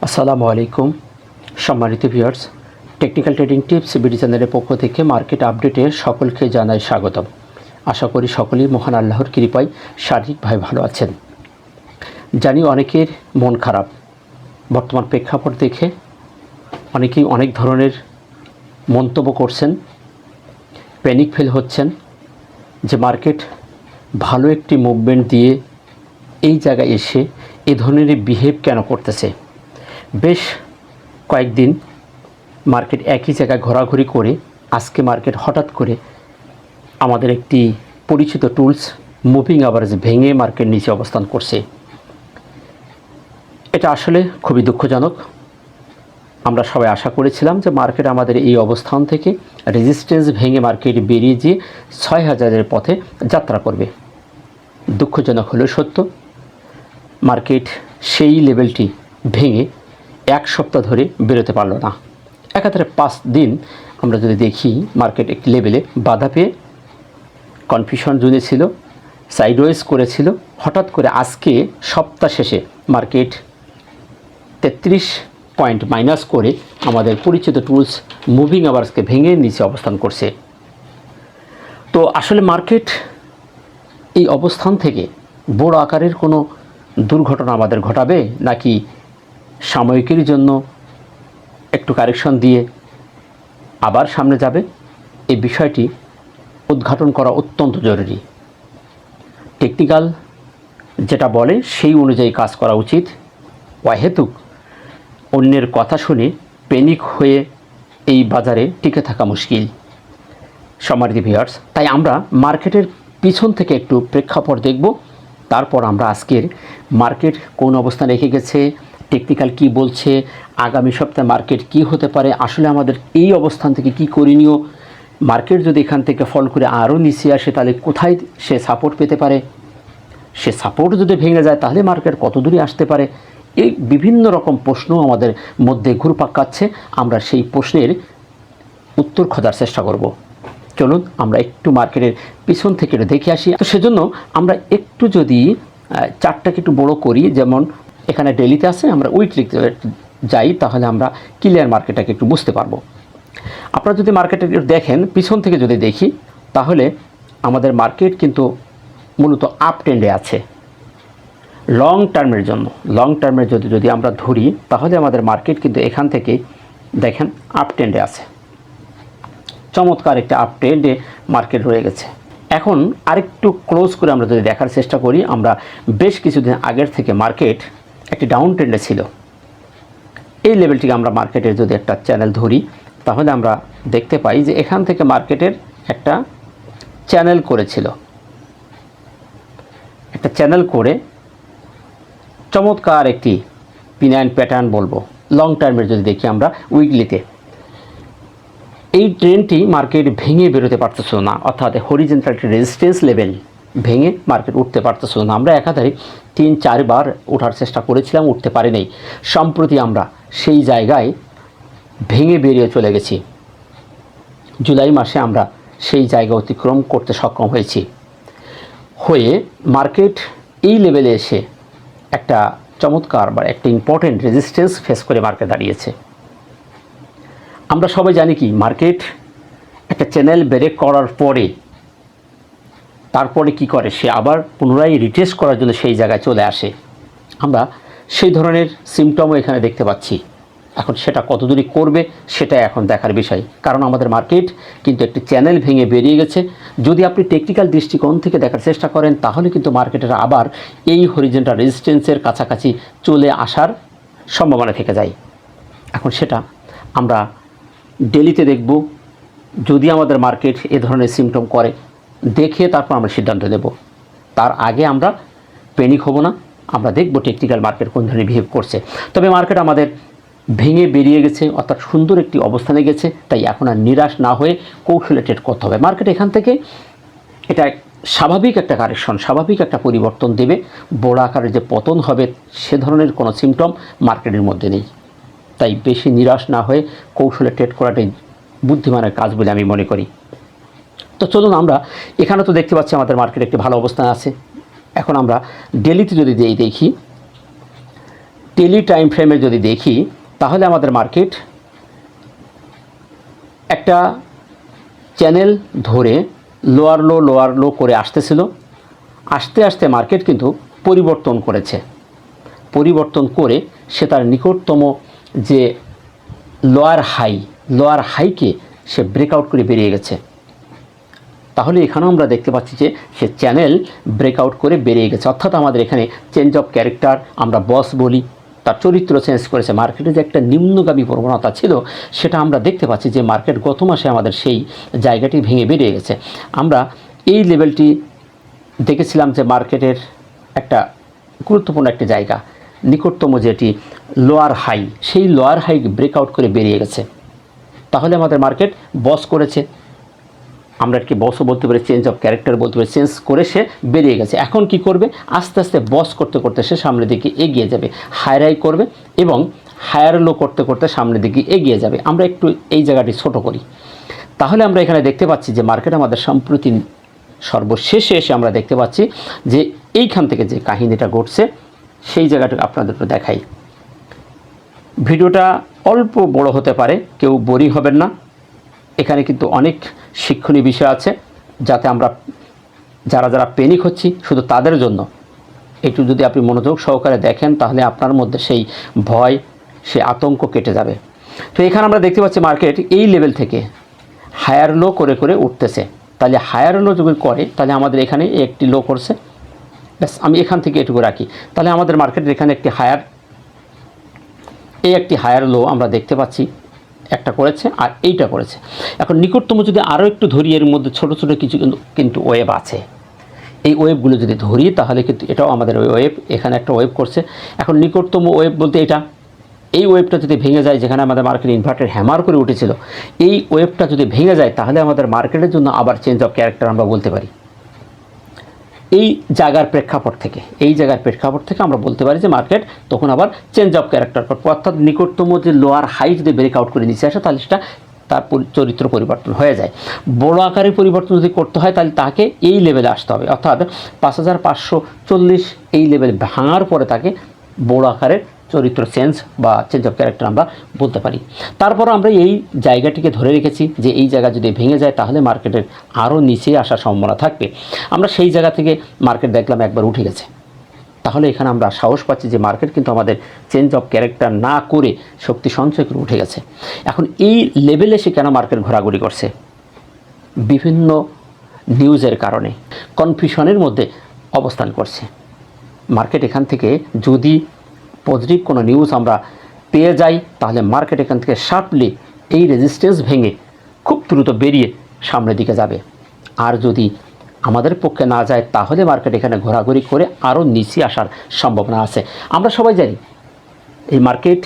আসসালামু আলাইকুম সম্মানিত viewers, technical trading tips BD চ্যানেলের পক্ষ থেকে মার্কেট আপডেটে সকলকে জানাই স্বাগতম। আশা করি সকলেই মহান আল্লাহর কৃপায় শারীরিকভাবে ভালো আছেন। জানি অনেকের মন খারাপ, বর্তমান প্রেক্ষাপট দেখে অনেকেই অনেক ধরনের মন্তব্য করছেন, প্যানিক ফিল হচ্ছেন যে মার্কেট ভালো একটি মুভমেন্ট দিয়ে এই জায়গায় এসে এ ধরনের বিহেভ কেন করতেছে। বেশ কয়েকদিন মার্কেট একই জায়গায় ঘোরাঘুরি করে আজকে মার্কেট হঠাৎ করে আমাদের একটি পরিচিত টুলস মুভিং অ্যাভারেজ ভেঙে মার্কেট নিচে অবস্থান করছে। এটা আসলে খুবই দুঃখজনক। আমরা সবাই আশা করেছিলাম যে মার্কেট আমাদের এই অবস্থান থেকে রেজিস্ট্যান্স ভেঙে মার্কেট বেরিয়ে গিয়ে ৬,০০০-এর পথে যাত্রা করবে। দুঃখজনক হলেও সত্য, মার্কেট সেই লেভেলটি ভেঙে এক সপ্তাহ ধরে বেরোতে পারল না। একাধারে 5 দিন আমরা যদি দেখি মার্কেট একটি লেভেলে বাধা পেয়ে কনফিউশন জোনে ছিল, সাইডওয়েজ করেছিল। হঠাৎ করে আজকে সপ্তাহ শেষে মার্কেট 33 পয়েন্ট মাইনাস করে আমাদের পরিচিত টুলস মুভিং অ্যাভারেজকে ভেঙে নিচে অবস্থান করছে। তো আসলে মার্কেট এই অবস্থান থেকে বড় আকারের কোনো দুর্ঘটনা আমাদের ঘটাবে নাকি সাময়িকের জন্য একটু কারেকশন দিয়ে আবার সামনে যাবে, এই বিষয়টি উদ্ঘাটন করা অত্যন্ত জরুরি। টেকনিক্যাল যেটা বলে সেই অনুযায়ী কাজ করা উচিত। অহেতুক অন্যের কথা শুনে প্যানিক হয়ে এই বাজারে টিকে থাকা মুশকিল। সম্মানিত ভিউয়ার্স, তাই আমরা মার্কেটের পিছন থেকে একটু প্রেক্ষাপট দেখব, তারপর আমরা আজকের মার্কেট কোন অবস্থানে রেখে গেছে, টেকনিক্যাল কি বলছে, আগামী সপ্তাহে মার্কেট কি হতে পারে, আসলে আমাদের এই অবস্থান থেকে কি করণীয়, মার্কেট যদি এখান থেকে ফল করে আরও নিচে আসে তাহলে কোথায় সে সাপোর্ট পেতে পারে, সে সাপোর্ট যদি ভেঙে যায় তাহলে মার্কেট কত দূরে আসতে পারে, এই বিভিন্ন রকম প্রশ্ন আমাদের মধ্যে ঘুরপাক খাচ্ছে। আমরা সেই প্রশ্নের উত্তর খোঁজার চেষ্টা করব। চলুন আমরা একটু মার্কেটের পিছন থেকে দেখে আসি। তো সেজন্য আমরা একটু যদি চার্টটাকে একটু বড় করি, যেমন এখানে ডেলিতে আছে, আমরা উইকলি যাই তাহলে আমরা ক্লিয়ার মার্কেটটাকে একটু বুঝতে পারবো। আপনারা যদি মার্কেটে দেখেন, পিছন থেকে যদি দেখি তাহলে আমাদের মার্কেট কিন্তু মূলত আপ ট্রেন্ডে আছে লং টার্মের জন্য। লং টার্মের যদি আমরা ধরি তাহলে আমাদের মার্কেট কিন্তু এখান থেকে দেখেন আপ ট্রেন্ডে আছে, চমৎকার একটা আপ ট্রেন্ডে মার্কেট রয়ে গেছে। এখন আরেকটু ক্লোজ করে আমরা যদি দেখার চেষ্টা করি, আমরা বেশ কিছুদিন আগের থেকে মার্কেট একটি ডাউন ট্রেন্ডে ছিল। এই লেভেলটিকে আমরা মার্কেটের যদি একটা চ্যানেল ধরি তাহলে আমরা দেখতে পাই যে এখান থেকে মার্কেটের একটা চ্যানেল করেছিল, একটা চ্যানেল করে চমৎকার একটি পিনাইন প্যাটার্ন বলবো। লং টার্মের যদি দেখি আমরা উইকলিতে, এই ট্রেন্ডটি মার্কেট ভেঙে বেরোতে পারতেছিল না, অর্থাৎ হরিজেন্টাল রেজিস্ট্যান্স লেভেল ভেঙে মার্কেট উঠতে পারতেছিল না। আমরা একাধারে 3-4 বার ওঠার চেষ্টা করেছিলাম, উঠতে পারিনি। সম্প্রতি আমরা সেই জায়গায় ভেঙে বেরিয়ে চলে গেছি। জুলাই মাসে আমরা সেই জায়গা অতিক্রম করতে সক্ষম হয়েছি, হয়ে মার্কেট এই লেভেলে এসে একটা চমৎকার বা একটা ইম্পর্টেন্ট রেজিস্ট্যান্স ফেস করে মার্কেট দাঁড়িয়েছে। আমরা সবাই জানি কি, মার্কেট একটা চ্যানেল ব্রেক করার পরে তারপরে কি করে, সে আবার পুনরায় রিটেস্ট করার জন্য সেই জায়গায় চলে আসে। আমরা সেই ধরনের সিমটমও এখানে দেখতে পাচ্ছি। এখন সেটা কত দূরে করবে সেটা এখন দেখার বিষয়, কারণ আমাদের মার্কেট কিন্তু একটি চ্যানেল ভেঙে বেরিয়ে গেছে। যদি আপনি টেকনিক্যাল দৃষ্টিকোণ থেকে দেখার চেষ্টা করেন তাহলে কিন্তু মার্কেটের আবার এই হরিজেন্টাল রেজিস্ট্যান্সের কাছাকাছি চলে আসার সম্ভাবনা থেকে যায়। এখন সেটা আমরা ডেলিতে দেখব। যদি আমাদের মার্কেট এ ধরনের সিমটম করে, দেখে তারপর আমরা সিদ্ধান্ত নেব। তার আগে আমরা প্যানিক হব না, আমরা দেখব টেকনিক্যাল মার্কেট কোন ধরনের বিহেভ করছে। তবে মার্কেট আমাদের ভেঙে বেরিয়ে গেছে, অর্থাৎ সুন্দর একটি অবস্থানে গেছে। তাই এখন আর নিরাশ না হয়ে কৌশলে ট্রেড করতে হবে। মার্কেট এখান থেকে এটা স্বাভাবিক একটা কারেকশন, স্বাভাবিক একটা পরিবর্তন দেবে। বড় আকারের যে পতন হবে সে ধরনের কোনো সিমটম মার্কেটের মধ্যে নেই। তাই বেশি নিরাশ না হয়ে কৌশলে ট্রেড করাটাই বুদ্ধিমানের কাজ বলে আমি মনে করি। তো চলুন আমরা এখানে তো দেখতে পাচ্ছি আমাদের মার্কেট একটি ভালো অবস্থানে আছে। এখন আমরা ডেলিতে যদি দেখি ডেলি টাইম ফ্রেমে যদি দেখি তাহলে আমাদের মার্কেট একটা চ্যানেল ধরে লোয়ার লো করে আসতেছিল, আস্তে আস্তে মার্কেট কিন্তু পরিবর্তন করেছে, পরিবর্তন করে সে তার নিকটতম যে লোয়ার হাইকে সে ব্রেকআউট করে বেরিয়ে গেছে। তাহলে এখানেও আমরা দেখতে পাচ্ছি যে সে চ্যানেল ব্রেকআউট করে বেরিয়ে গেছে, অর্থাৎ আমাদের এখানে চেঞ্জ অফ ক্যারেক্টার, আমরা বস বলি, তার চরিত্র চেঞ্জ করেছে। মার্কেটে যে একটা নিম্নগামী প্রবণতা ছিল সেটা আমরা দেখতে পাচ্ছি যে মার্কেট গত মাসে আমাদের সেই জায়গাটি ভেঙে বেরিয়ে গেছে। আমরা এই লেভেলটি দেখেছিলাম যে মার্কেটের একটা গুরুত্বপূর্ণ একটি জায়গা, নিকটতম যেটি লোয়ার হাই, সেই লোয়ার হাই ব্রেকআউট করে বেরিয়ে গেছে। তাহলে আমাদের মার্কেট বস করেছে, আমরা কি বসও বলতে পারি, চেঞ্জ অফ ক্যারেক্টার বলতে পারি, চেঞ্জ করে সে বেরিয়ে গেছে। এখন কি করবে, আস্তে আস্তে বস করতে করতে সে সামনের দিকে এগিয়ে যাবে, হায়ার হাই করবে এবং হায়ার লো করতে করতে সামনের দিকে এগিয়ে যাবে। আমরা একটু এই জায়গাটি ছোট করি, তাহলে আমরা এখানে দেখতে পাচ্ছি যে মার্কেট আমাদের সম্প্রতি সর্বশেষে এসে আমরা দেখতে পাচ্ছি যে এইখান থেকে যে কাহিনীটা ঘটছে সেই জায়গাটা আপনাদের দেখাই। ভিডিওটা অল্প বড় হতে পারে, কেউ বোরিং হবেন না, এখানে কিন্তু অনেক শিক্ষণীয় বিষয় আছে, যাতে আমরা যারা প্যানিক হচ্ছি শুধু তাদের জন্য একটু যদি আপনি মনোযোগ সহকারে দেখেন তাহলে আপনার মধ্যে সেই ভয়, সেই আতঙ্ক কেটে যাবে। তো এখানে আমরা দেখতে পাচ্ছি মার্কেট এই লেভেল থেকে হায়ার লো করে করে উঠতেছে। তাহলে হায়ার লো যদি করে তাহলে আমাদের এখানে একটি লো করছে, ব্যাস আমি এখান থেকে এটুকু রাখি, তাহলে আমাদের মার্কেটের এখানে একটি হায়ার লো আমরা দেখতে পাচ্ছি, একটা করেছে আর এইটা করেছে। এখন নিকটতম যদি আরও একটু ধরি, এর মধ্যে ছোট ছোট কিছু কিন্তু ওয়েভ আছে, এই ওয়েভগুলো যদি ধরি তাহলে কিন্তু এটাও আমাদের ওয়েভ, এখানে একটা ওয়েভ করছে। এখন নিকটতম ওয়েভ বলতে এটা, এই ওয়েভটা যদি ভেঙে যায়, যেখানে আমাদের মার্কেট ইনভার্টেড হ্যামার করে উঠেছিল, এই ওয়েভটা যদি ভেঙে যায় তাহলে আমাদের মার্কেটের জন্য আবার চেঞ্জ অফ ক্যারেক্টার আমরা বলতে পারি। এই জায়গার প্রেক্ষাপট থেকে আমরা বলতে পারি যে মার্কেট তখন আবার চেঞ্জ অফ ক্যারেক্টার করবে, অর্থাৎ নিকটতম যে লোয়ার হাই যদি ব্রেকআউট করে নিচে আসে তাহলে সেটা তার চরিত্র পরিবর্তন হয়ে যায়। বড় আকারে পরিবর্তন যদি করতে হয় তাহলে তাকে এই লেভেলে আসতে হবে, অর্থাৎ 5540 এই লেভেল ভাঙার পরে তাকে বড় আকারের চরিত্র চেঞ্জ বা চেঞ্জ অফ ক্যারেক্টার আমরা বলতে পারি। তারপর আমরা এই জায়গাটিকে ধরে রেখেছি যে এই জায়গা যদি ভেঙে যায় তাহলে মার্কেটের আরও নিচে আসার সম্ভাবনা থাকবে। আমরা সেই জায়গা থেকে মার্কেট দেখলাম একবার উঠে গেছে, তাহলে এখানে আমরা সাহস পাচ্ছি যে মার্কেট কিন্তু আমাদের চেঞ্জ অফ ক্যারেক্টার না করে শক্তি সঞ্চয় করে উঠে গেছে। এখন এই লেভেলে সে কেন মার্কেট ঘোরাঘুরি করছে, বিভিন্ন নিউজের কারণে কনফিউশনের মধ্যে অবস্থান করছে মার্কেট। এখান থেকে যদি পজিটিভ কোনো নিউজ আমরা পেয়ে যাই তাহলে মার্কেট এখান থেকে শার্পলি এই রেজিস্ট্যান্স ভেঙে খুব দ্রুত বেরিয়ে সামনের দিকে যাবে। আর যদি আমাদের পক্ষে না যায় তাহলে মার্কেট এখানে ঘোরাঘুরি করে আরও নিচে আসার সম্ভাবনা আছে। আমরা সবাই জানি এই মার্কেট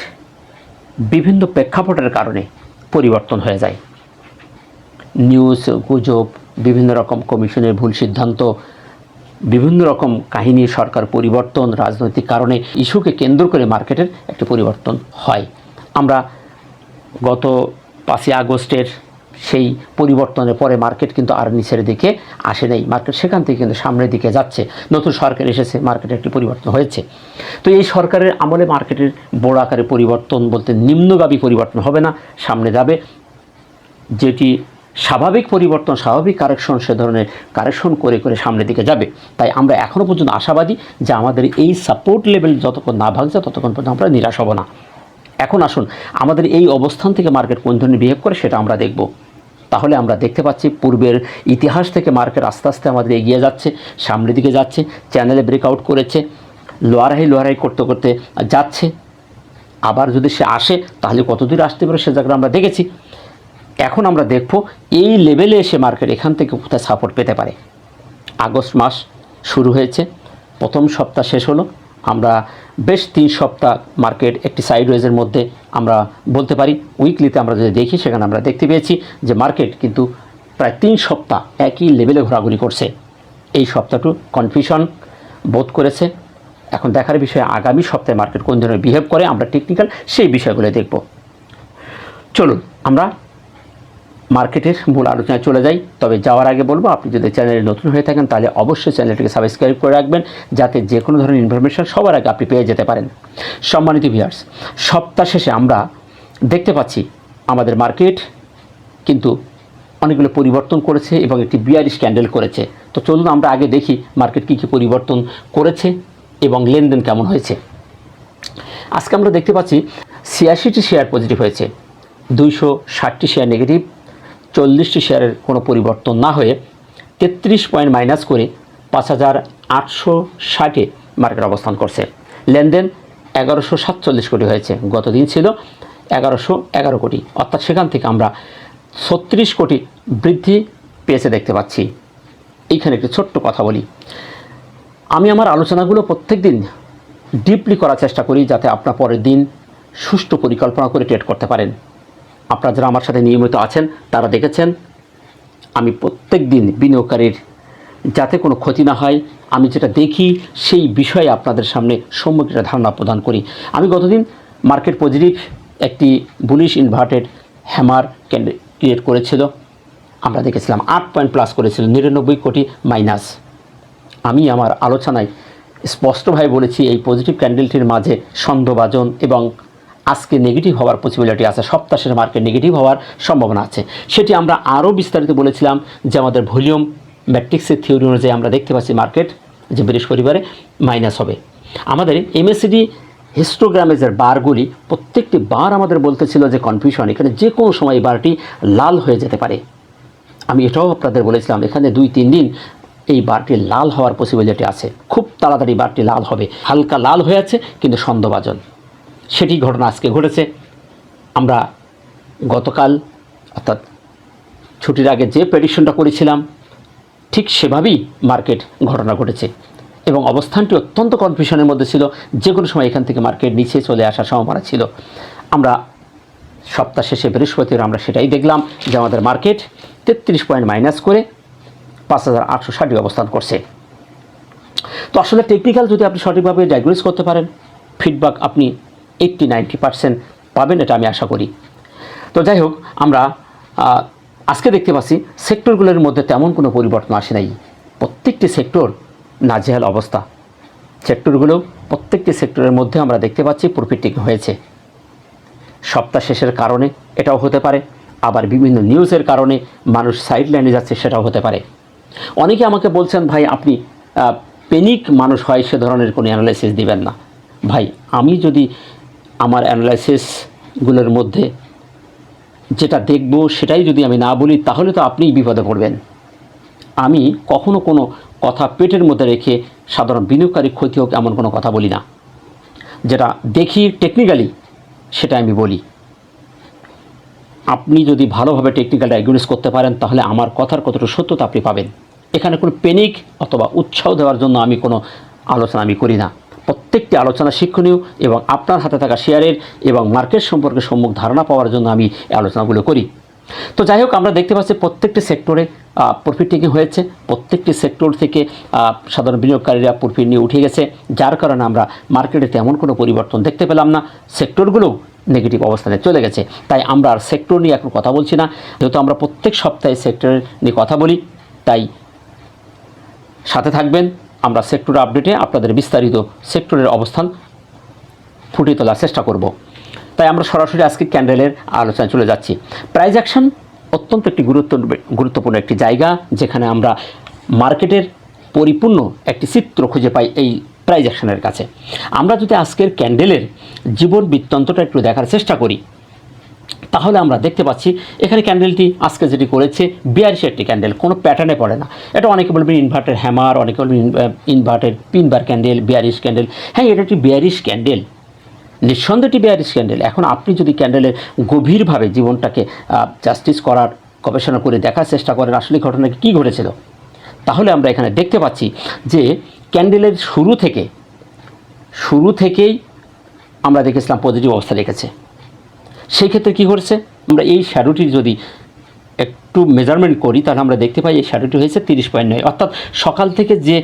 বিভিন্ন প্রেক্ষাপটের কারণে পরিবর্তন হয়ে যায়, নিউজ, গুজব, বিভিন্ন রকম কমিশনের ভুল সিদ্ধান্ত, বিভিন্ন রকম কাহিনী, সরকার পরিবর্তন, রাজনৈতিক কারণে ইস্যুকে কেন্দ্র করে মার্কেটের একটি পরিবর্তন হয়। আমরা গত 5ই আগস্টের সেই পরিবর্তনের পরে মার্কেট কিন্তু আর নিচের দিকে আসে নাই, মার্কেট সেখান থেকে কিন্তু সামনের দিকে যাচ্ছে। নতুন সরকার এসেছে, মার্কেটে একটি পরিবর্তন হয়েছে। তো এই সরকারের আমলে মার্কেটের বড় আকারে পরিবর্তন বলতে নিম্নগামী পরিবর্তন হবে না, সামনে যাবে। যেটি স্বাভাবিক পরিবর্তন, স্বাভাবিক কারেকশন, সে ধরনের কারেকশন করে করে সামনের দিকে যাবে। তাই আমরা এখনও পর্যন্ত আশাবাদী যে আমাদের এই সাপোর্ট লেভেল যতক্ষণ না ভাঙছে ততক্ষণ পর্যন্ত আমরা নিরাশ হব না। এখন আসুন আমাদের এই অবস্থান থেকে মার্কেট কোন ধরনের বিহেভ করে সেটা আমরা দেখব। তাহলে আমরা দেখতে পাচ্ছি পূর্বের ইতিহাস থেকে মার্কেট আস্তে আস্তে আমাদের এগিয়ে যাচ্ছে, সামনের দিকে যাচ্ছে, চ্যানেলে ব্রেকআউট করেছে, লোয়ার হাই করতে করতে যাচ্ছে। আবার যদি সে আসে তাহলে কত দূর আসতে পারে সে জায়গাটা আমরা দেখেছি। এখন আমরা দেখব এই লেভেলে এসে মার্কেট এখান থেকে কোথায় সাপোর্ট পেতে পারে। আগস্ট মাস শুরু হয়েছে, প্রথম সপ্তাহ শেষ হলো, আমরা বেশ 3 সপ্তাহ মার্কেট একটি সাইডওয়েজের মধ্যে আমরা বলতে পারি। উইকলিতে আমরা যদি দেখি সেখানে আমরা দেখতে পেয়েছি যে মার্কেট কিন্তু প্রায় 3 সপ্তাহ একই লেভেলে ঘোরাঘুরি করছে। এই সপ্তাহটু কনফিউশন বোধ করেছে। এখন দেখার বিষয় আগামী সপ্তাহে মার্কেট কোন ধরনের বিহেভ করে, আমরা টেকনিক্যাল সেই বিষয়গুলো দেখব। চলুন আমরা মার্কেটের মূল আলোচনায় চলে যাই। তবে যাওয়ার আগে বলবো, আপনি যদি চ্যানেলে নতুন হয়ে থাকেন তাহলে অবশ্যই চ্যানেলটিকে সাবস্ক্রাইব করে রাখবেন, যাতে যে কোনো ধরনের ইনফরমেশন সবার আগে আপনি পেয়ে যেতে পারেন। সম্মানিত ভিউয়ার্স, সপ্তাহ শেষে আমরা দেখতে পাচ্ছি আমাদের মার্কেট কিন্তু অনেকগুলো পরিবর্তন করেছে এবং একটি বিয়ারিশ ক্যান্ডেল করেছে। তো চলুন আমরা আগে দেখি মার্কেট কী কী পরিবর্তন করেছে এবং লেনদেন কেমন হয়েছে। আজকে আমরা দেখতে পাচ্ছি 86টি শেয়ার পজিটিভ হয়েছে, 260টি শেয়ার নেগেটিভ, 40টি শেয়ারের কোনো পরিবর্তন না হয়ে 33 পয়েন্ট মাইনাস করে 5860-এ মার্কেট অবস্থান করছে। লেনদেন 1147 কোটি হয়েছে, গত দিন ছিল 1111 কোটি, অর্থাৎ সেখান থেকে আমরা 36 কোটি বৃদ্ধি পেয়েছে দেখতে পাচ্ছি। এইখানে একটি ছোট্ট কথা বলি, আমি আমার আলোচনাগুলো প্রত্যেক দিন ডিপলি করার চেষ্টা করি যাতে আপনার পরের দিন সুষ্ঠু পরিকল্পনা করে ট্রেড করতে পারেন। আপনারা যারা আমার সাথে নিয়মিত আছেন তারা দেখেছেন আমি প্রত্যেক দিন বিনিয়োগকারীর যাতে কোনো ক্ষতি না হয়, আমি যেটা দেখি সেই বিষয়ে আপনাদের সামনে সম্যক একটা ধারণা প্রদান করি। আমি গতদিন মার্কেট পজিটিভ একটি বুলিশ ইনভার্টেড হ্যামার ক্রিয়েট করেছিল, আমরা দেখেছিলাম 8 পয়েন্ট প্লাস করেছিল, 99 কোটি মাইনাস। আমি আমার আলোচনায় স্পষ্টভাবে বলেছি এই পজিটিভ ক্যান্ডেলটির মাঝে সন্দেহভাজন এবং আজকে নেগেটিভ হওয়ার পসিবিলিটি আছে, সপ্তাহ শেষে মার্কেট নেগেটিভ হওয়ার সম্ভাবনা আছে। সেটি আমরা আরও বিস্তারিত বলেছিলাম যে আমাদের ভলিউম ম্যাট্রিক্সের থিওরি অনুযায়ী আমরা দেখতে পাচ্ছি মার্কেট যে বৃহস্পতিবারে মাইনাস হবে। আমাদের এমএসিডি হিস্টোগ্রামেজের বারগুলি প্রত্যেকটি বার আমাদের বলতেছিল যে কনফিউশন, এখানে যে কোনো সময় এই বারটি লাল হয়ে যেতে পারে। আমি এটাও আপনাদের বলেছিলাম এখানে 2-3 দিন এই বারটি লাল হওয়ার পসিবিলিটি আছে, খুব তাড়াতাড়ি বারটি লাল হবে, হালকা লাল হয়ে আছে কিন্তু সন্দেহভাজন। সেটি ঘটনা আজকে ঘটেছে। আমরা গতকাল অর্থাৎ ছুটির আগে যে প্রেডিকশনটা করেছিলাম ঠিক সেভাবেই মার্কেট ঘটনা ঘটেছে এবং অবস্থানটি অত্যন্ত কনফিউশনের মধ্যে ছিল, যে কোনো সময় এখান থেকে মার্কেট নিচে চলে আসার সম্ভাবনা ছিল। আমরা সপ্তাহ শেষে বৃহস্পতিবার আমরা সেটাই দেখলাম যে আমাদের মার্কেট 33 পয়েন্ট মাইনাস করে 5860 অবস্থান করছে। তো আসলে টেকনিক্যাল যদি আপনি সঠিকভাবে ডায়াগনোজ করতে পারেন, ফিডব্যাক আপনি 80-90% পাবেন, এটা আমি আশা করি। তো যাই হোক, আমরা আজকে দেখতে পাচ্ছি সেক্টরগুলোর মধ্যে তেমন কোনো পরিবর্তন আসে নাই, প্রত্যেকটি সেক্টর নাজেহাল অবস্থা। সেক্টরগুলো প্রত্যেকটি সেক্টরের মধ্যে আমরা দেখতে পাচ্ছি প্রফিট টেকিং হয়েছে। সপ্তাহ শেষের কারণে এটাও হতে পারে, আবার বিভিন্ন নিউজের কারণে মানুষ সাইড লাইনে যাচ্ছে সেটাও হতে পারে। অনেকে আমাকে বলছেন ভাই আপনি প্যানিক মানুষ হয় সে ধরনের কোনো অ্যানালাইসিস দিবেন না। ভাই আমি যদি আমার অ্যানালাইসিসগুলোর মধ্যে যেটা দেখব সেটাই যদি আমি না বলি তাহলে তো আপনিই বিপদে পড়বেন। আমি কখনো কোনো কথা পেটের মধ্যে রেখে সাধারণ বিনিয়োগকারী ক্ষতি হোক এমন কোনো কথা বলি না, যেটা দেখি টেকনিক্যালি সেটা আমি বলি। আপনি যদি ভালোভাবে টেকনিক্যাল ডায়াগনোস করতে পারেন তাহলে আমার কথার কতটা সত্যতা আপনি পাবেন। এখানে কোনো প্যানিক অথবা উৎসাহ দেওয়ার জন্য আমি কোনো আলোচনা আমি করি না। প্রত্যেকটি আলোচনা শিক্ষণীয় এবং আপনার হাতে থাকা শেয়ারের এবং মার্কেট সম্পর্কে সম্যক ধারণা পাওয়ার জন্য আমি এই আলোচনাগুলো করি। তো যাই হোক, আমরা দেখতে পাচ্ছি প্রত্যেকটি সেক্টরে প্রফিট টেকিং হয়েছে, প্রত্যেকটি সেক্টর থেকে সাধারণ বিনিয়োগকারীরা প্রফিট নিয়ে উঠে গেছে, যার কারণে আমরা মার্কেটে তেমন কোনো পরিবর্তন দেখতে পেলাম না, সেক্টরগুলোও নেগেটিভ অবস্থানে চলে গেছে। তাই আমরা আর সেক্টর নিয়ে এখন কথা বলছি না, যেহেতু আমরা প্রত্যেক সপ্তাহে সেক্টর নিয়ে কথা বলি। তাই সাথে থাকবেন, আমরা সেক্টর আপডেটে আপনাদের বিস্তারিত সেক্টরের অবস্থান ফুটিয়ে তোলার চেষ্টা করব। তাই আমরা সরাসরি আজকে ক্যান্ডেলের আলোচনায় চলে যাচ্ছি। প্রাইস অ্যাকশন অত্যন্ত একটি গুরুত্বপূর্ণ একটি জায়গা, যেখানে আমরা মার্কেটের পরিপূর্ণ একটি চিত্র খুঁজে পাই এই প্রাইস অ্যাকশনের কাছে। আমরা যদি আজকের ক্যান্ডেলের জীবন বৃত্তান্তটা একটু দেখার চেষ্টা করি তাহলে আমরা দেখতে পাচ্ছি এখানে ক্যান্ডেলটি আজকে যেটি করেছে বিয়ারিশ একটি ক্যান্ডেল, কোনো প্যাটার্নে পড়ে না। এটা অনেকে বলবেন ইনভার্টের হ্যামার, অনেকে বলবেন ইনভার্টের পিনবার ক্যান্ডেল, বিয়ারিশ ক্যান্ডেল। হ্যাঁ, এটা একটি বিয়ারিশ ক্যান্ডেল, নিঃসন্দেহে একটি বিয়ারিশ ক্যান্ডেল। এখন আপনি যদি ক্যান্ডেলের গভীরভাবে জীবনটাকে জাস্টিস করার গবেষণা করে দেখার চেষ্টা করেন আসলে ঘটনাটি কী ঘটেছিল, তাহলে আমরা এখানে দেখতে পাচ্ছি যে ক্যান্ডেলের শুরু থেকেই আমরা দেখেছিলাম পজিটিভ অবস্থা রেখেছে। সেই ক্ষেত্রে কী ঘটেছে, আমরা এই শ্যাডোটির যদি একটু মেজারমেন্ট করি তাহলে আমরা দেখতে পাই এই শ্যাডোটি হয়েছে 30.9, অর্থাৎ সকাল থেকে যে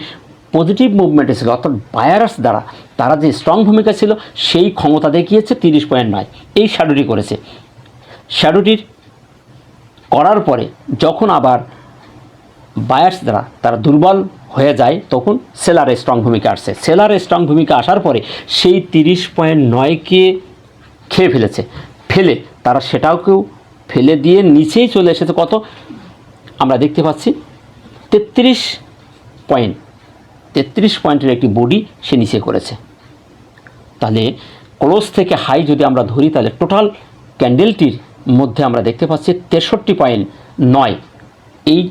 পজিটিভ মুভমেন্টে ছিল অর্থাৎ বায়ার্স দ্বারা তারা যে স্ট্রং ভূমিকা ছিল সেই ক্ষমতা দেখিয়েছে 30.9 এই শ্যাডোটি করেছে। শ্যাডোটির করার পরে যখন আবার বায়ার্স দ্বারা তারা দুর্বল হয়ে যায়, তখন সেলারের স্ট্রং ভূমিকা আসছে। সেলারের স্ট্রং ভূমিকা আসার পরে সেই 30.9কে খেয়ে ফেলেছে, ফেলে তারা সেটাকেও ফেলে দিয়ে নিচেই চলে এসেছে। কত আমরা দেখতে পাচ্ছি 33 পয়েন্ট, 33 পয়েন্টের একটি বডি সে নিচে করেছে। তাহলে ক্লোজ থেকে হাই যদি আমরা ধরি, তাহলে টোটাল ক্যান্ডেলটির মধ্যে আমরা দেখতে পাচ্ছি 63.9 এই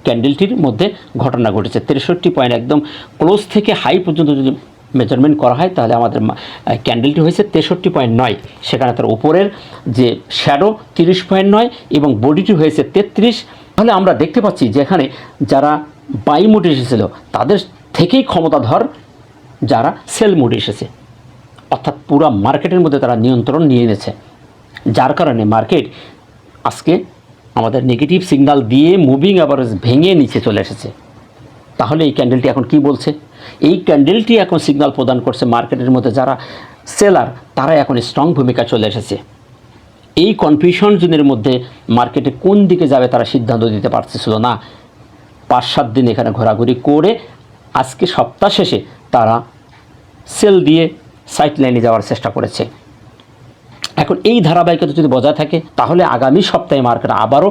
ক্যান্ডেলটির মধ্যে ঘটনা ঘটেছে। 63 পয়েন্ট একদম ক্লোজ থেকে হাই পর্যন্ত যদি মেজারমেন্ট করা হয়, তাহলে আমাদের ক্যান্ডেলটি হয়েছে 63.9। সেখানে তার উপরের যে শ্যাডো 30.9 এবং বডিটি হয়েছে 33। তাহলে আমরা দেখতে পাচ্ছি যে এখানে যারা বাই মোডে এসেছিল তাদের থেকেই ক্ষমতাধর যারা সেল মোডে এসেছে, অর্থাৎ পুরো মার্কেটের মধ্যে তারা নিয়ন্ত্রণ নিয়ে নিয়েছে, যার কারণে মার্কেট আজকে আমাদের নেগেটিভ সিগন্যাল দিয়ে মুভিং অ্যাভারেজ ভেঙে নিচে চলে এসেছে। তাহলে এই ক্যান্ডেলটি এখন কি বলছে? এই ক্যান্ডেলটি এখন সিগন্যাল প্রদান করছে মার্কেটের মধ্যে যারা সেলার তারা এখন স্ট্রং ভূমিকা চলে এসেছে। এই কনফিউশন জোনের মধ্যে মার্কেটে কোন দিকে যাবে তারা সিদ্ধান্ত দিতে পারতেছিল না। 5-7 দিন এখানে ঘোরাঘুরি করে আজকে সপ্তাহ শেষে তারা সেল দিয়ে সাইড লাইনে যাওয়ার চেষ্টা করেছে। এখন এই ধারাবাহিকতা যদি বজায় থাকে, তাহলে আগামী সপ্তাহে মার্কেট আবারও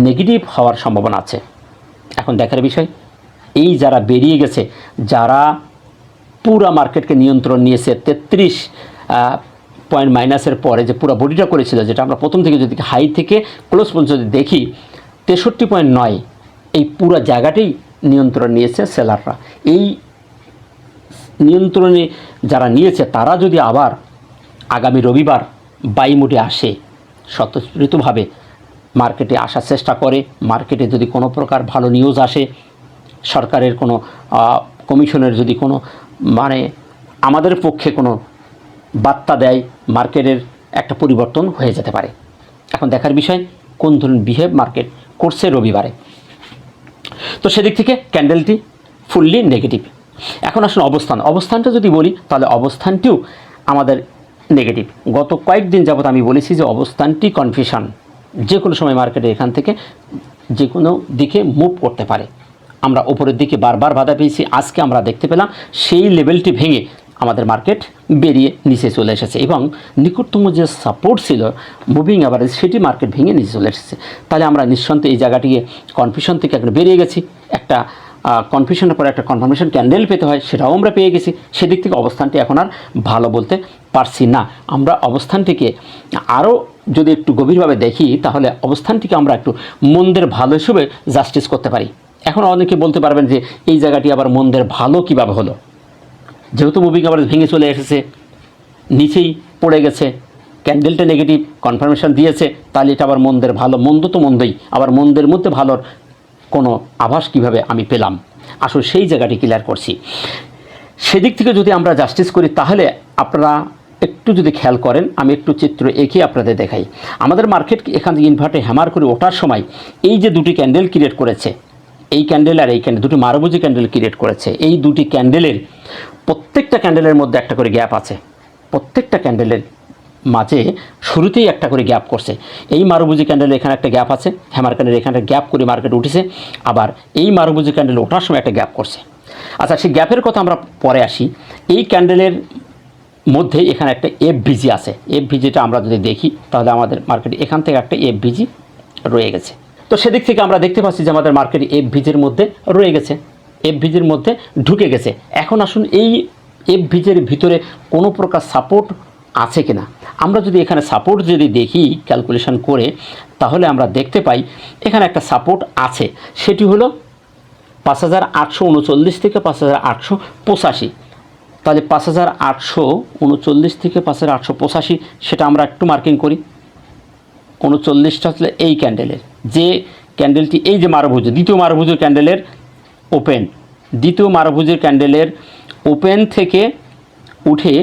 নেগেটিভ হওয়ার সম্ভাবনা আছে। এখন দেখার বিষয়, এই যারা বেরিয়ে গেছে, যারা পুরো মার্কেটকে নিয়ন্ত্রণ নিয়েছে 33 পয়েন্ট মাইনাসের পরে যে পুরো বডিটা করেছিল, যেটা আমরা প্রথম থেকে যদি হাই থেকে ক্লোজ পর্যন্ত যদি দেখি 63.9, এই পুরো জায়গাটাই নিয়ন্ত্রণ নিয়েছে সেলাররা। এই নিয়ন্ত্রণে যারা নিয়েছে তারা যদি আবার আগামী রবিবার বাই মোডে আসে, স্বতঃস্ফূর্তভাবে মার্কেটে আসার চেষ্টা করে, মার্কেটে যদি কোনো প্রকার ভালো নিউজ আসে, সরকারের কোনো কমিশনের যদি কোনো আমাদের পক্ষে কোনো বার্তা দেয়, মার্কেটের একটা পরিবর্তন হয়ে যেতে পারে। এখন দেখার বিষয় কোন ধরনের বিহেভ মার্কেট করছে রবিবারে। তো সেদিক থেকে ক্যান্ডেলটি ফুললি নেগেটিভ। এখন আসলে অবস্থানটা যদি বলি, তাহলে অবস্থানটিও আমাদের নেগেটিভ। গত কয়েকদিন যাবত আমি বলেছি যে অবস্থানটি কনফিউশন, যে কোনো সময় মার্কেটে এখান থেকে যে কোনো দিকে মুভ করতে পারে। আমরা উপরের দিকে বারবার বাধা পেয়েছি, আজকে আমরা দেখতে পেলাম সেই লেভেলটি ভেঙে আমাদের মার্কেট বেরিয়ে নিচে চলে এসেছে এবং নিকটতম যে সাপোর্ট ছিল মুভিং অ্যাভারেজ, সেটি মার্কেট ভেঙে নিচে চলে এসেছে। তাহলে আমরা নিঃসন্দেহে এই জায়গাটিকে কনফিউশন থেকে এখন বেরিয়ে গেছি। একটা কনফিউশনের পরে একটা কনফার্মেশন ক্যান্ডেল পেতে হয়, সেটাও আমরা পেয়ে গেছি। সেদিক থেকে অবস্থানটি এখন আর ভালো বলতে পারছি না। আমরা অবস্থানটিকে আরও যদি একটু গভীরভাবে দেখি, তাহলে অবস্থানটিকে আমরা একটু মন্দের ভালো হিসেবে জাস্টিস করতে পারি। এখন অনেকে বলতে পারবেন যে এই জায়গাটি আবার মন্দের ভালো কীভাবে হলো? যেহেতু মুভিং অ্যাভারেজ ভেঙে চলে এসেছে, নিচেই পড়ে গেছে, ক্যান্ডেলটা নেগেটিভ কনফার্মেশন দিয়েছে, তাহলে এটা আবার মন্দের ভালো? মন্দ তো মন্দই, আবার মন্দের মধ্যে ভালোর কোনো আভাস কিভাবে আমি পেলাম? আসলে সেই জায়গাটি ক্লিয়ার করছি। সেদিক থেকে যদি আমরা জাস্টিস করি, তাহলে আপনারা একটু যদি খেয়াল করেন, আমি একটু চিত্র এঁকে আপনাদের দেখাই। আমাদের মার্কেট এখান থেকে ইনভার্টে হ্যামার করে ওঠার সময় এই যে দুটি ক্যান্ডেল ক্রিয়েট করেছে, এই ক্যান্ডেল আর এই ক্যান্ডেল, দুটি মারবুজি ক্যান্ডেল ক্রিয়েট করেছে। এই দুটি ক্যান্ডেলের প্রত্যেকটা ক্যান্ডেলের মধ্যে একটা করে গ্যাপ আছে, প্রত্যেকটা ক্যান্ডেলের মাঝে শুরুতেই একটা করে গ্যাপ করছে। এই মারুবুজি ক্যান্ডেলের এখানে একটা গ্যাপ আছে, হ্যামার ক্যান্ডেল এখানে গ্যাপ করে মার্কেট উঠেছে, আবার এই মারুবুজি ক্যান্ডেল ওঠার সময় একটা গ্যাপ করছে। আচ্ছা, সেই গ্যাপের কথা আমরা পরে আসি। এই ক্যান্ডেলের মধ্যে এখানে একটা এফভিজি আছে। এফভিজিটা আমরা যদি দেখি, তাহলে আমাদের মার্কেটে এখান থেকে একটা এফভিজি রয়ে গেছে। তো সেদিক থেকে আমরা দেখতে পাচ্ছি যে আমাদের মার্কেট এফভিজির মধ্যে রয়ে গেছে, এফভিজির মধ্যে ঢুকে গেছে। এখন আসুন এই এফভিজির ভিতরে কোনো প্রকার সাপোর্ট আছে কিনা। আমরা যদি এখানে সাপোর্ট যদি দেখি ক্যালকুলেশন করে, তাহলে আমরা দেখতে পাই এখানে একটা সাপোর্ট আছে, সেটি হলো 5839 থেকে 5885। তাহলে 5839 থেকে 5885, সেটা আমরা একটু মার্কিং করি। 39টা আসলে এই ক্যান্ডেলের, যে ক্যান্ডেলটি এই যে মারভুজ, দ্বিতীয় মারভুজের ক্যান্ডেলের ওপেন, দ্বিতীয় মারভুজের ক্যান্ডেলের ওপেন থেকে উঠে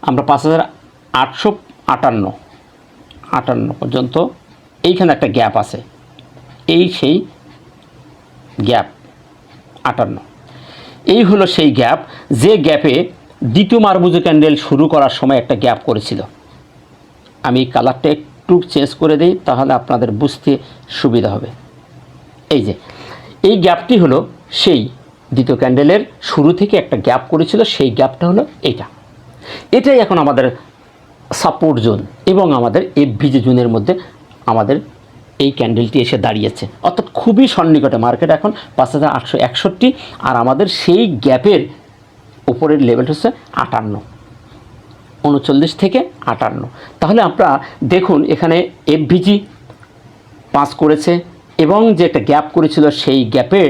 আমরা 5858 পর্যন্ত এইখানে একটা গ্যাপ আছে, এই সেই গ্যাপ 58, এই হলো সেই গ্যাপ, যে গ্যাপে দ্বিতীয় মারভুজের ক্যান্ডেল শুরু করার সময় একটা গ্যাপ করেছিল। আমি কালারটা একটু চেঞ্জ করে দিই, তাহলে আপনাদের বুঝতে সুবিধা হবে। এই যে এই গ্যাপটি হলো সেই দ্বিতীয় ক্যান্ডেলের শুরু থেকে একটা গ্যাপ করেছিল, সেই গ্যাপটা হলো এটাই এখন আমাদের সাপোর্ট জোন এবং আমাদের এফভিজি জোনের মধ্যে আমাদের এই ক্যান্ডেলটি এসে দাঁড়িয়েছে, অর্থাৎ খুবই সন্নিকটে। মার্কেট এখন 5861, আর আমাদের সেই গ্যাপের উপরের লেভেল হচ্ছে 58, 39 থেকে 58। তাহলে আপনারা দেখুন এখানে এফভিজি পাস করেছে এবং যে একটা গ্যাপ করেছিল সেই গ্যাপের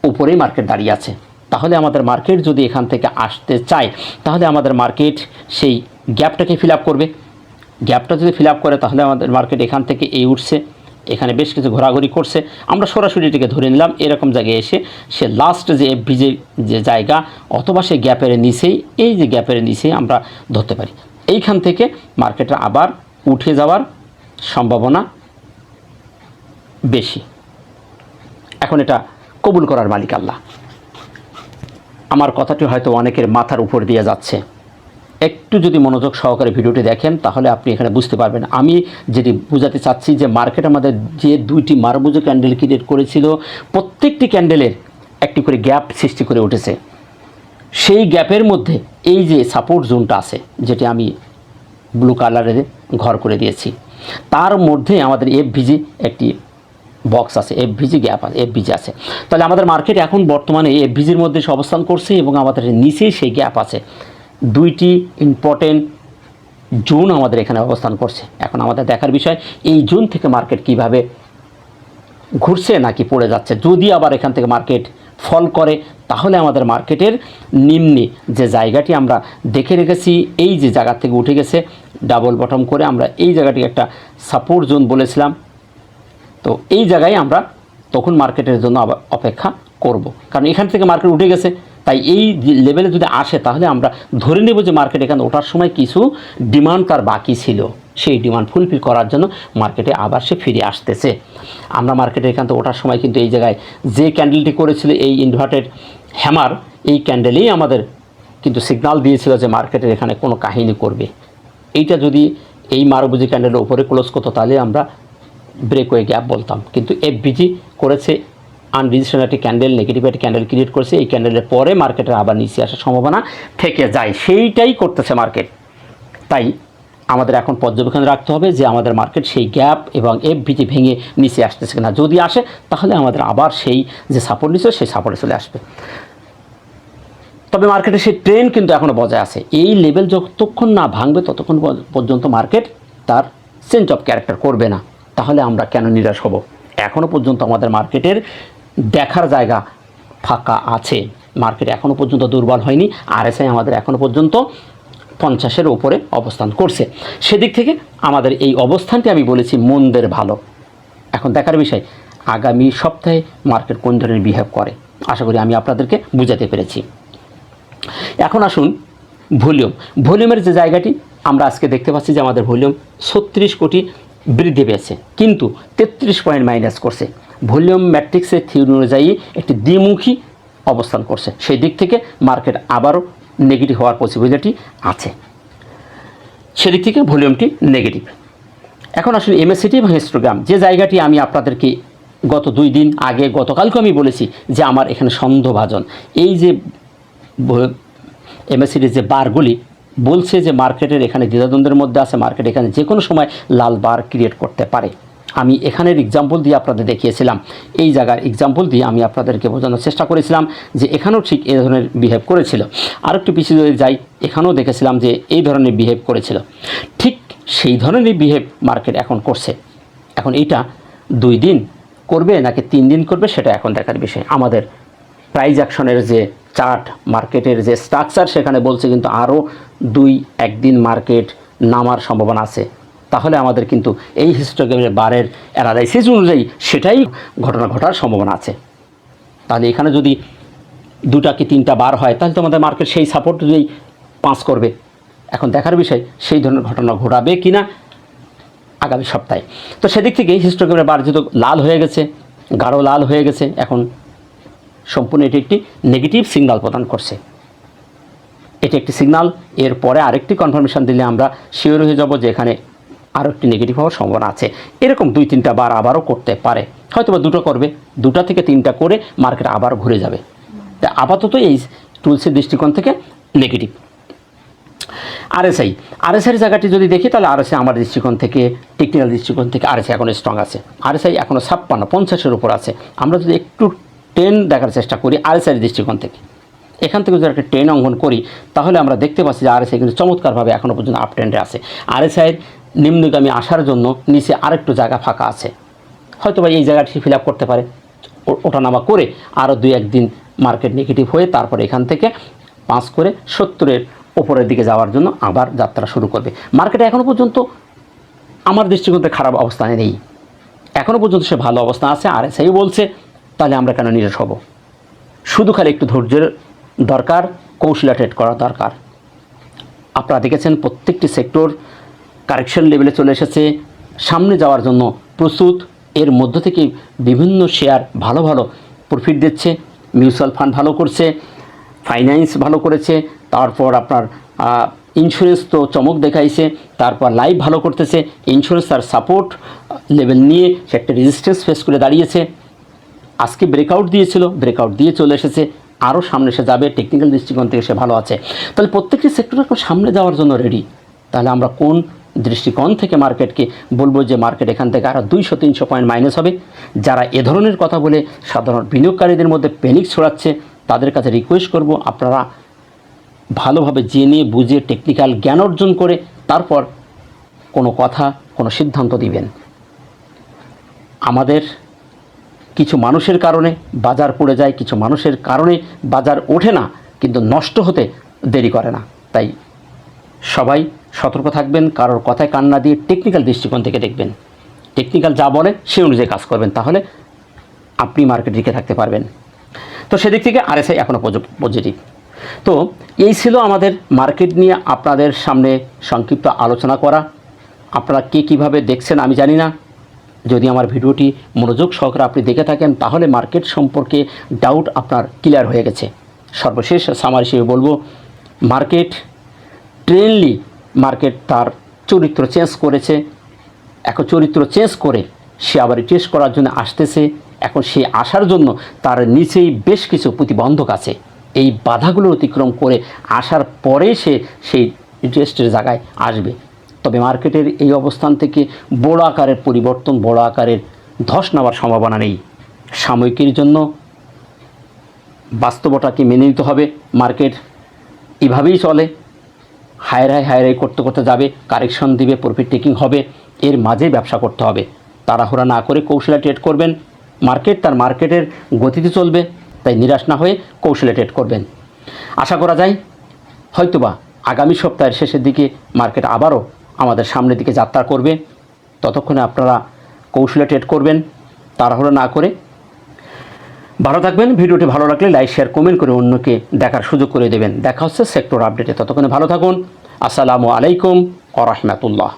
উপরেই মার্কেট দাঁড়িয়ে আছে। তাহলে আমাদের মার্কেট যদি এখান থেকে আসতে চায়, তাহলে আমাদের মার্কেট সেই গ্যাপটাকে ফিল আপ করবে। গ্যাপটা যদি ফিল আপ করে, তাহলে আমাদের মার্কেট এখান থেকে উঠছে, এখানে বেশ কিছু ঘোরাঘুরি করছে। আমরা সরাসরি এটাকে ধরে নিলাম এরকম জায়গায় এসে সে লাস্ট যে এফভিজি যে জায়গা অথবা সেই গ্যাপের নিচেই, এই যে গ্যাপের নিচেই আমরা ধরতে পারি। এইখান থেকে মার্কেটে আবার উঠে যাওয়ার সম্ভাবনা বেশি। এখন এটা কবুল করার মালিক আল্লাহ। আমার কথাটি হয়তো অনেকের মাথার উপর দিয়ে যাচ্ছে, একটু যদি মনোযোগ সহকারে ভিডিওটি দেখেন তাহলে আপনি এখানে বুঝতে পারবেন। আমি যেটি বোঝাতে চাচ্ছি যে মার্কেট আমাদের যে দুইটি মারবুজো ক্যান্ডেল ক্রিয়েট করেছিল, প্রত্যেকটি ক্যান্ডেলের একটি করে গ্যাপ সৃষ্টি করে উঠেছে। সেই গ্যাপের মধ্যে এই যে সাপোর্ট জোনটা আছে, যেটি আমি ব্লু কালারে ঘর করে দিয়েছি, তার মধ্যে আমাদের এফভিজি একটি বক্স আছে, এফভিজি গ্যাপ আছে, এফভিজি আছে। তাহলে আমাদের মার্কেট এখন বর্তমানে এফভিজির মধ্যে সে অবস্থান করছে এবং আমাদের নিচেই সেই গ্যাপ আছে। দুইটি ইম্পর্টেন্ট জোন আমাদের এখানে অবস্থান করছে। এখন আমাদের দেখার বিষয় এই জোন থেকে মার্কেট কিভাবে ঘুরছে নাকি পড়ে যাচ্ছে। যদি আবার এখান থেকে মার্কেট ফল করে, তাহলে আমাদের মার্কেটের নিম্নে যে জায়গাটি আমরা দেখে রেখেছি, এই যে জায়গা থেকে উঠে গেছে ডাবল বটম করে, আমরা এই জায়গাটি একটা সাপোর্ট জোন বলেছিলাম। তো এই জায়গায় আমরা তখন মার্কেটের জন্য আবার অপেক্ষা করব, কারণ এখান থেকে মার্কেট উঠে গেছে। তাই এই লেভেলে যদি আসে, তাহলে আমরা ধরে নেব যে মার্কেট এখানে ওঠার সময় কিছু ডিমান্ড তার বাকি ছিল, সেই ডিমান্ড ফুলফিল করার জন্য মার্কেটে আবার সে ফিরে আসতেছে। আমরা মার্কেটে এখান থেকে ওঠার সময় কিন্তু এই জায়গায় যে ক্যান্ডেলটি করেছিল এই ইনভার্টেড হ্যামার, এই ক্যান্ডেলেই আমাদের কিন্তু সিগনাল দিয়েছিল যে মার্কেটের এখানে কোনো কাহিনী করবে। এইটা যদি এই মারবুজি ক্যান্ডেলের উপরে ক্লোজ করতো, তাহলে আমরা ব্রেকওয়ে গ্যাপ বলতাম। কিন্তু এফভিজি করেছে আনরেজিস্টার্ড একটি ক্যান্ডেল, নেগেটিভ একটি ক্যান্ডেল ক্রিয়েট করেছে, এই ক্যান্ডেলের পরে মার্কেটের আবার নিচে আসার সম্ভাবনা থেকে যায়, সেইটাই করতেছে মার্কেট। তাই আমাদের এখন পর্যবেক্ষণ রাখতে হবে যে আমাদের মার্কেট সেই গ্যাপ এবং এফভিজি ভেঙে নিচে আসতেছে কিনা। যদি আসে, তাহলে আমাদের আবার সেই যে সাপোর্ট নিচ্ছে সেই সাপোর্টে চলে আসবে। তবে মার্কেটে সেই ট্রেন্ড কিন্তু এখনও বজায় আছে। এই লেভেল যতক্ষণ না ভাঙবে, ততক্ষণ পর্যন্ত মার্কেট তার চেঞ্জ অফ ক্যারেক্টার করবে না। তাহলে আমরা কেন নিরাশ হব? এখনও পর্যন্ত আমাদের মার্কেটের দেখার জায়গা ফাঁকা আছে। মার্কেট এখনও পর্যন্ত দুর্বল হয়নি। আরএসআই আমাদের এখনও পর্যন্ত 50-এর উপরে অবস্থান করছে। সেদিক থেকে আমাদের এই অবস্থানটি আমি বলেছি মন্দের ভালো। এখন দেখার বিষয় আগামী সপ্তাহে মার্কেট কোন ধরনের বিহেভ করে। আশা করি আমি আপনাদেরকে বুঝাতে পেরেছি। এখন আসুন ভলিউমের যে জায়গাটি আমরা আজকে দেখতে পাচ্ছি যে আমাদের ভলিউম 36 কোটি বৃদ্ধি পেয়েছে, কিন্তু 33 পয়েন্ট মাইনাস করছে। ভলিউম ম্যাট্রিক্সের থিওরি অনুযায়ী একটি দ্বিমুখী অবস্থান করছে। সেই দিক থেকে মার্কেট আবারও নেগেটিভ হওয়ার পসিবিলিটি আছে। সেদিক থেকে ভলিউমটি নেগেটিভ। এখন আসলে এমএসিটি এবং হিস্টোগ্রাম, যে জায়গাটি আমি আপনাদেরকে গত 2 দিন আগে, গতকালকে আমি বলেছি যে আমার এখানে সন্দেহভাজন, এই যে এমএসিটির যে বারগুলি বলছে যে মার্কেটের এখানে দ্বিধাদ্বন্দ্বের মধ্যে আছে, মার্কেট এখানে যে কোনো সময় লাল বার ক্রিয়েট করতে পারে। আমি এখানের এক্সাম্পল দিয়ে আপনাদের দেখিয়েছিলাম, এই জায়গার এক্সাম্পল দিয়ে আমি আপনাদেরকে বোঝানোর চেষ্টা করেছিলাম যে এখানেও ঠিক এই ধরনের বিহেভ করেছিল। আর একটু পিছিয়ে যদি যাই, এখানেও দেখেছিলাম যে এই ধরনের বিহেভ করেছিল। ঠিক সেই ধরনের বিহেভ মার্কেট এখন করছে। এখন এইটা 2 দিন করবে নাকি 3 দিন করবে, সেটা এখন দেখার বিষয়। আমাদের প্রাইস অ্যাকশনের যে চার্ট, মার্কেটের যে স্ট্রাকচার, সেখানে বলছে কিন্তু আরও 2-1 দিন মার্কেট নামার সম্ভাবনা আছে। তাহলে আমাদের কিন্তু এই হিস্টোগ্রামের বারের অ্যানালাইসিস অনুযায়ী সেটাই ঘটনা ঘটার সম্ভাবনা আছে। তাহলে এখানে যদি 2টা কি 3টা বার হয়, তাহলে তো আমাদের মার্কেট সেই সাপোর্ট অনুযায়ী পাঁচ করবে। এখন দেখার বিষয় সেই ধরনের ঘটনা ঘটাবে কি না আগামী সপ্তাহে। তো সেদিক থেকে হিস্টোগ্রামের বার যেহেতু লাল হয়ে গেছে, গাঢ় লাল হয়ে গেছে, এখন সম্পূর্ণ এটি একটি নেগেটিভ সিগন্যাল প্রদান করছে। এটি একটি সিগন্যাল। এরপরে আরেকটি কনফার্মেশন দিলে আমরা শিওর হয়ে যাব যে এখানে আরও একটি নেগেটিভ হওয়ার সম্ভাবনা আছে। এরকম 2-3টা বার আবারও করতে পারে, হয়তো বা 2টো করবে, 2টা থেকে 3টা করে মার্কেট আবার ঘুরে যাবে। তা আপাতত এই টুলসের দৃষ্টিকোণ থেকে নেগেটিভ। আরএসআইয়ের জায়গাটি যদি দেখি তাহলে আরএসআই আমার দৃষ্টিকোণ থেকে, টেকনিক্যাল দৃষ্টিকোণ থেকে আরএসআই এখনও স্ট্রং আছে। আরএসআই এখনও 56-50-এর উপর আছে। আমরা যদি একটু ট্রেন দেখার চেষ্টা করি আরএসআইয়ের দৃষ্টিকোণ থেকে, এখান থেকে যদি একটা ট্রেন অঙ্কন করি তাহলে আমরা দেখতে পাচ্ছি যে আরএসআই কিন্তু চমৎকারভাবে এখনও পর্যন্ত আপ ট্রেন্ডে আছে। আরএসআইয়ের নিম্নগামী আসার জন্য নিচে আরেকটু জায়গা ফাঁকা আছে, হয়তো বা এই জায়গাটি ফিল আপ করতে পারে, ওঠানামা করে আরও 2-1 দিন মার্কেট নেগেটিভ হয়ে তারপরে এখান থেকে 5 করে 70-এর ওপরের দিকে যাওয়ার জন্য আবার যাত্রা শুরু করবে। মার্কেটে এখনও পর্যন্ত আমার দৃষ্টিকোণ থেকে খারাপ অবস্থানে নেই, এখনও পর্যন্ত সে ভালো অবস্থা আছে। আরএসআইও বলছে, তাহলে আমরা কেন নিরাশ হব? শুধু খালি একটু ধৈর্যের দরকার, কৌশলে ট্রেড করা দরকার। আপনারা দেখেছেন প্রত্যেকটি সেক্টর কারেকশন লেভেলে চলে এসেছে, সামনে যাওয়ার জন্য প্রস্তুত। এর মধ্য থেকে বিভিন্ন শেয়ার ভালো ভালো প্রফিট দিচ্ছে, মিউচুয়াল ফান্ড ভালো করছে, ফাইন্যান্স ভালো করেছে, তারপর আপনার ইন্স্যুরেন্স তো চমক দেখাইছে, তারপর লাইফ ভালো করতেছে। ইন্স্যুরেন্স তার সাপোর্ট লেভেল নিয়ে সে একটা রেজিস্ট্যান্স ফেস করে দাঁড়িয়েছে, আজকে ব্রেকআউট দিয়েছিল, ব্রেকআউট দিয়ে চলে এসেছে, আরও সামনে সে যাবে, টেকনিক্যাল দৃষ্টিকোণ থেকে সে ভালো আছে। তাহলে প্রত্যেকটি সেক্টর এখন সামনে যাওয়ার জন্য রেডি। তাহলে আমরা কোন দৃষ্টিকোণ থেকে মার্কেটকে বলবো যে মার্কেট এখান থেকে আরও 200-300 পয়েন্ট মাইনাস হবে? যারা এ ধরনের কথা বলে সাধারণ বিনিয়োগকারীদের মধ্যে প্যানিক ছড়াচ্ছে তাদের কাছে রিকোয়েস্ট করব, আপনারা ভালোভাবে জেনে বুঝে টেকনিক্যাল জ্ঞান অর্জন করে তারপর কোনো কথা, কোনো সিদ্ধান্ত দিবেন। আমাদের কিছু মানুষের কারণে বাজার পড়ে যায়, কিছু মানুষের কারণে বাজার ওঠে না, কিন্তু নষ্ট হতে দেরি করে না। তাই সবাই সতর্ক থাকবেন, কারোর কথায় কান না দিয়ে টেকনিক্যাল দৃষ্টিকোণ থেকে দেখবেন, টেকনিক্যাল যা বলে সে অনুযায়ী কাজ করবেন, তাহলে আপনি মার্কেট টিকে থাকতে পারবেন। তো সেদিক থেকে আরএসআই এখনও পজিটিভ। তো এই ছিল আমাদের মার্কেট নিয়ে আপনাদের সামনে সংক্ষিপ্ত আলোচনা করা। আপনারা কে কীভাবে দেখছেন আমি জানি না, যদি আমার ভিডিওটি মনোযোগ সহকারে আপনি দেখে থাকেন তাহলে মার্কেট সম্পর্কে ডাউট আপনার ক্লিয়ার হয়ে গেছে। সর্বশেষ সামার হিসেবে বলবো, মার্কেট ট্রেনলি মার্কেট তার চরিত্র চেঞ্জ করেছে। এখন চরিত্র চেঞ্জ করে সে আবার টেস্ট করার জন্য আসতেছে। এখন সে আসার জন্য তার নিচেই বেশ কিছু প্রতিবন্ধক আছে, এই বাধাগুলো অতিক্রম করে আসার পরে সে সেই টেস্টের জায়গায় আসবে। তবে মার্কেটের এই অবস্থান থেকে বড় আকারের পরিবর্তন, বড় আকারের ধস নেওয়ার সম্ভাবনা নেই। সাময়িকের জন্য বাস্তবতাকে মেনে নিতে হবে। মার্কেট এভাবেই চলে, হাই করতে করতে যাবে, কারেকশন দিবে, প্রফিট টেকিং হবে, এর মাঝে ব্যবসা করতে হবে। তাড়াহুড়া না করে কৌশলে ট্রেড করবেন। মার্কেট তার মার্কেটের গতিতে চলবে, তাই নিরাশ না হয়ে কৌশলে ট্রেড করবেন। আশা করা যায় হয়তোবা আগামী সপ্তাহের শেষের দিকে মার্কেট আবারও আমাদের সামনের দিকে যাত্রা করবে। ততক্ষণে আপনারা কৌশলে ট্রেড করবেন, তাড়াহুড়ো না করে। ভালো থাকবেন। ভিডিওটি ভালো লাগলে লাইক, শেয়ার, কমেন্ট করে অন্যকে দেখার সুযোগ করে দেবেন। দেখা হচ্ছে সেক্টর আপডেটে। ততক্ষণে ভালো থাকুন। আসসালামু আলাইকুম ওয়া রাহমাতুল্লাহ।